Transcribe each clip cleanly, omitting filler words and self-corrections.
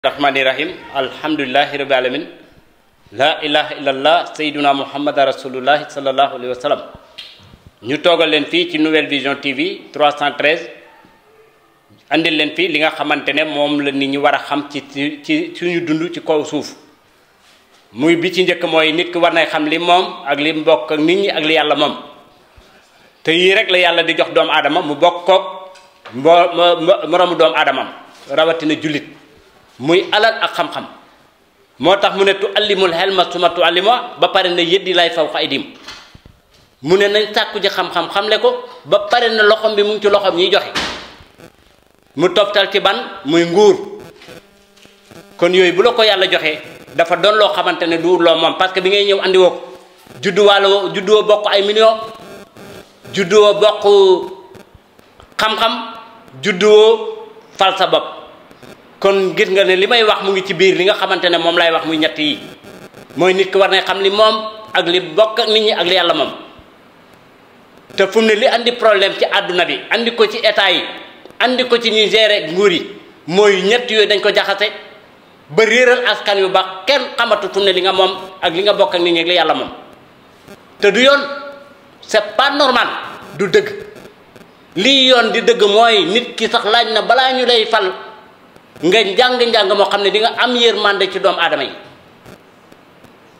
Rahmanirrahim. Alhamdulillahi rabbil alamin. La ilaha illallah sayyiduna Muhammad rasulullah sallallahu alaihi wasallam. Ñu togal len fi ci Nouvelle Vision TV 313 andil len fi li nga xamantene mom la nit ñi wara xam ci suñu dund ci kaw suuf. Muy bi ci ñëk moy nit ki war nay xam li mom ak li mbokk ak nit ñi ak li Yalla mom. Te yi rek la Yalla di jox doom adama mu bokkok morom doom adamam rawatina julit. Muy alal ak xam-xam motax mu ne tu allimul helma suma tu allima ba pare ne yeddi lay faw xaydim mu ne nañ sàkku ji xam-xam xamle ko ba pare ne loxom bi mu ngi ci loxom ñi joxe mu toptal ci ban muy nguur kon yoy bu la ko Yalla joxe dafa don lo xamantene du lo mom parce que bi ngay ñew andi woko juddu bokk ay million juddu bokk xam-xam juddu fal sa bopp kon gis nga ne limay wax mu ngi ci biir li nga xamantene mom lay wax muy ñett yi moy nit ki war na xam li mom ak li bokk ak nit ñi ak li Yalla mom te fu ne li andi problème ci aduna bi andi ko ci état yi andi ko ci ñi gérer nguur yi moy ñett yoy dañ ko jaxase ba réeral askan yu ba kenn xamatu fu ne li nga mom ak li nga bokk ak nit ñi ak li Yalla mom te du yoon c'est pas normal du deug li yoon di deug moy nit ki sax laaj na bala ñu lay fal nga jang mo xamne di nga am yermande ci doom adamay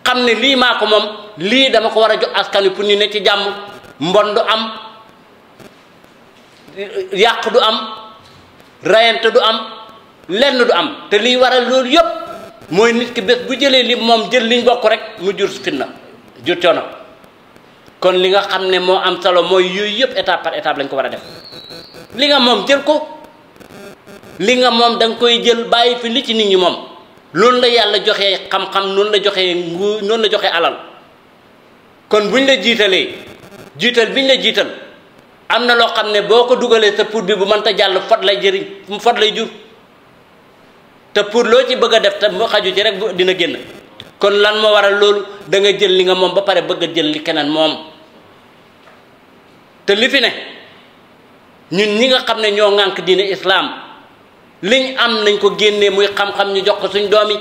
xamne li mako mom li dama ko wara jox askan pour ñu ne ci jamm mbon du am yaq du am rayante du am lenn du am te li waral lool yépp moy nit ki bes bu jëlé li mom jël liñ bokk rek mu jur fitna jur ciono kon li nga xamne mo am solo moy yoy yépp étape par étape lañ ko wara def li nga mom jël ko li nga mom dang koy jël bayyi fi li ci nit ñi mom lool la Yalla joxe xam-xam non la joxe non la joxe alal kon buñ la jitalé jital biñ la jital amna lo xamné boko duggalé sa pour bi bu man ta jall fat lay jëriñ fat lay jur te pour lo ci bëgg def ta mo xaju ci rek dina genn kon lan mo waral lool da nga jël li nga mom ba paré bëgg jël li kenen mom te li fi né ñun ñi nga xamné ño ngank diiné islam liñ am nañ ko génné muy xam-xam ñu jox ko suñ doomi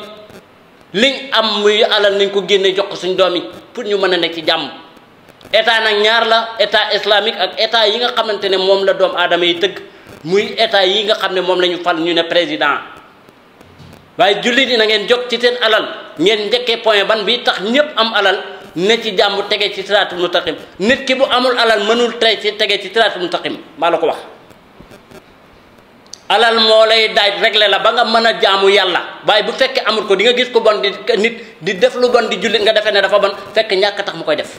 liñ am muy alal nañ ko génné jox ko suñ doomi pour ñu mëna nek ci jamm état nak ñaar la état islamique ak état yi nga xamantene mom la doom adama yi teug muy état yi nga xamne mom lañu fal ñu né président waye julli dina ngeen jox ci seen alal ngeen njëkkee point ban bi tax ñepp am alal ne ci jamm tege ci siratul mustaqim nit ki bu amul alal mënul ci tege ci siratul mustaqim ma la ko wax alal mo lay daaj régler la ba nga mëna jaamu Yalla bay bu fekk amul ko di nga gis ko bon di nit di def lu bon di jullit nga defé né dafa bon fekk ñak tax mu koy def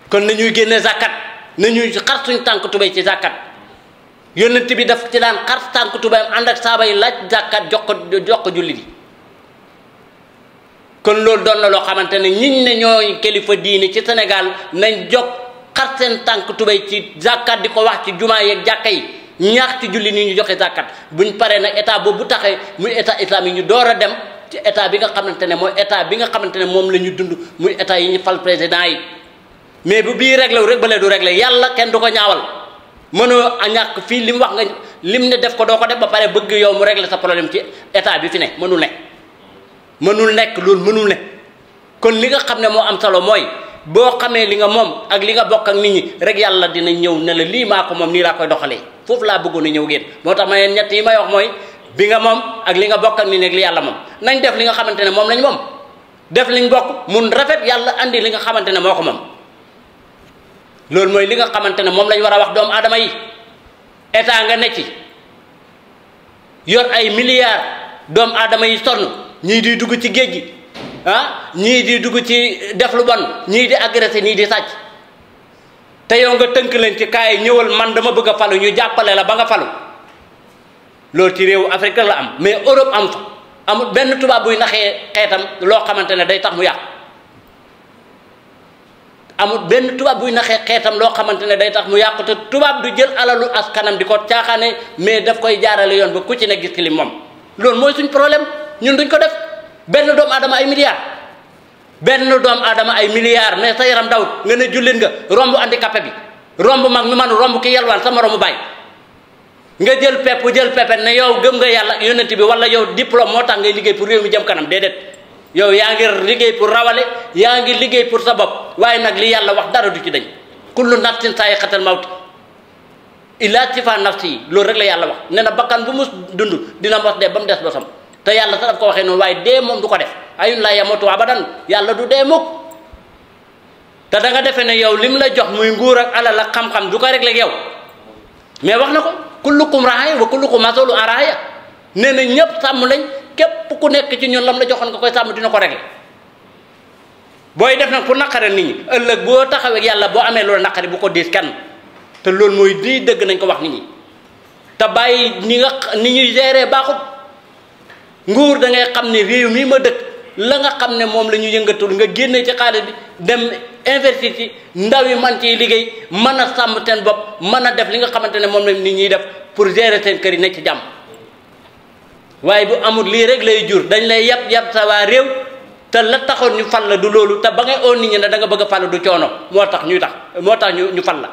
kon nañuy génné zakat nañuy xar suñ tank tubay ci zakat yonent bi daf ci daan xar tank tubay and ak saaba yi laaj zakat jox ko jullit yi kon lool doon na lo xamantene ñiñ né ñoy kelifa diini ci Sénégal nañ jox xar sen tank tubay ci zakat diko wax ci juma yi ak jakkay ñaax ci julli ni ñu joxe zakat buñ paré nak état bobu taxé muy état islamique ñu doora dem ci état bi nga xamantene moy état bi nga xamantene mom lañu dund muy état yi ñu fal président yi mais bu bi réglé rek balé du réglé Yalla kenn du ko ñaawal mëno ñak fi lim wax nga lim ne def ko do ko def ba paré bëgg yow mu régler sa problème ci état bi fi nek mënul nek lool mënul nek kon li nga xamne mo am solo moy bo xamé li nga mom ak li nga bok ak nit ñi rek Yalla dina ñew ne la li mako mom ni la koy doxalé fofu la bëggoon ñew gën motax ma ñett yi may wax moy bi nga mom ak li nga bok ak nit ñi ak li Yalla mom nañ def li nga xamantene mom lañ mom def liñ bok mun rafet Yalla andi li nga xamantene moko mom lool moy li nga xamantene mom lañ wara wax doom adama yi état nga ne ci yor ay milliards doom adama yi sonn ñi di dugg ci géej gi ñi di dugg ci def lu bon ñi di agresser ñi di sacc té yow nga teunk leen ci kay ñewal man dama bëgg falu ñu jappalé la ba nga falu lool ci réew Afrique la am mais Europe am fa amul benn tuba buy naxé xétam lo xamantene day tax mu yaq amul benn tuba buy naxé xétam lo xamantene day tax mu yaq te tuba du jël alalu askanam diko tiaxané mais daf koy jaarale yoon ba ku ci ne gis li mom lool moy suñ problème ñun duñ ko def benn doom adama ay milliards benn doom adama ay milliards mais sa yaram dawut nga ne jullit nga rombu handicapé bi rombu mag mi man rombu ki yelwaan sama rombu bay nga jël pepp ne yow gëm nga yàlla yonent bi wala yow diplôme moo tax ngay liggéey pour réew mi jëm kanam déedéet yow yaa ngi liggéey pour rawale yaa ngi liggéey pour sa bopp waaye nag li yàlla wax dara du ci dañ kullu nafsin zaa'iqatul mawt illaa tifa nafsi yi loolu rek la yàlla wax nee na bakkan bu mu dund dina mos dee ba mu des bosam te yàlla sax daf ko waxee noonu waaye dee moom du ko def ayun laa yamuutu abadan yàlla du dee mukk te da nga defee ne yow lim la jox muy nguur ak alal ak xam-xam du ko rek yow mais wax na ko kullukum raaya wa kullukum mas'uulun an raaya nee na ñëpp sàmm lañ képp ku nekk ci ñun lam la joxoon nga koy sàmm dina ko régler booy def nag pour naqare nit ñi ëllëg boo taxawee yàlla boo amee loolu naqari bu ko diis kenn te loolu mooy di dëgg nañ ko wax nit ñi te bàyyi ni ñuy gérer baaxut nguur da ngay xam ne réew mii ma dëkk la nga xam ne moom la ñu yëngatul nga génne ci xaalis bi dem investir ci ndaw yi man ciy liggéey mën a sàmm seen bopp mën a def li nga xamante ne moom la nit ñiy def pour gérer seen kër yi nekk ci jàmm waaye bu amul lii rek lay jur dañ lay yab sa waa réew te la taxoon ñu fal la du loolu te ba ngay oon nit ñi ne da nga bëgg a fal du coono moo tax ñu fal la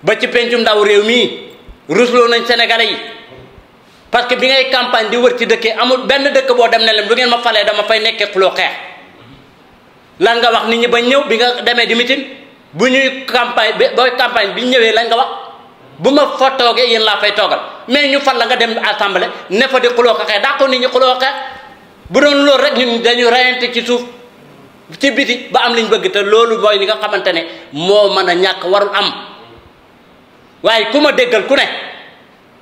ba ci pencum ndaw réew mii rusloo nañ sénégalais yi parce que bi ngay campagne di wër ci dëkkee amul benn dëkk boo dem ne leen bu ngeen ma falee dama fay nekkee xuloo xeex lan nga wax nit ñi ba ñëw bi nga demee di mitin bu ñuy campagne booy campagne bi ñëwee lañ nga wax bu ma fa toogee yéen laa fay toogal mais ñu fal la nga dem assemblée ne fa di xuloo xeex daa ko nit ñi xuloo xeex bu doon loolu rek ñun dañu rayante ci suuf ci biti ba am liñ bëgg te loolu mooy li nga xamante ne moo mën a ñàkk warul am waaye ku ma déggal ku ne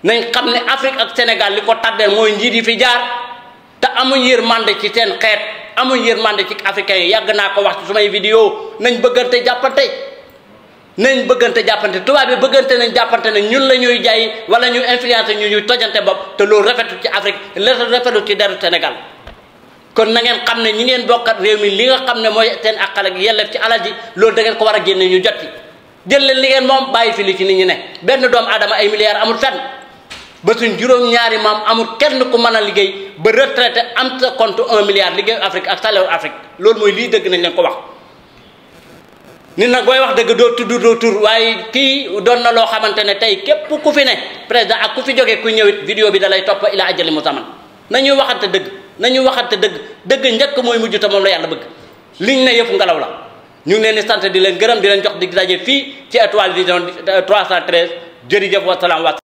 nañ xam ne Afrique ak Sénégal li ko tàddeel mooy njiit yi fi jaar te amuñ yërmande ci seen xeet amuñ yërmande ci africains yi yàgg naa ko wax ci sumay vidéo nañ bëggante jàppante tubaab bi bëggante nañ jàppante ne ñun la ñuy jaay wala ñu influencé ñu ñuy tojante bopp te loolu rafetul ci Afrique rafetul ci deru Sénégal kon na ngeen xam ne ñi ngeen bokkat réew mi li nga xam ne mooy seen àqal ak yelleef ci alal ji loolu da ngeen ko war a génne ñu jot ci jël leen li ngeen moom bàyyi fi li ci nit ñi ne benn doomu aadama ay milliards amul fenn ba suñ juróom-ñaari maam amul kenn ku mën a liggéey ba retraité am sa compte 1 milliard liggéey Afrique ak salaire Afrique loolu mooy lii dëgg nañ leen ko wax nit nag booy wax dëgg doo tur waaye kii doon na loo xamante ne tey képp ku fi ne président ak ku fi jógee ku ñëwit vidéo bi da lay topp ila ajali musamman nañuy waxante dëgg njëkk mooy mujj te moom la yàlla bëgg liñ ne yëfu ngelaw la ñu ngi leen di sant di leen gërëm di leen jox di daje fii ci Étoile Vision 313 jërëjëf wasalaam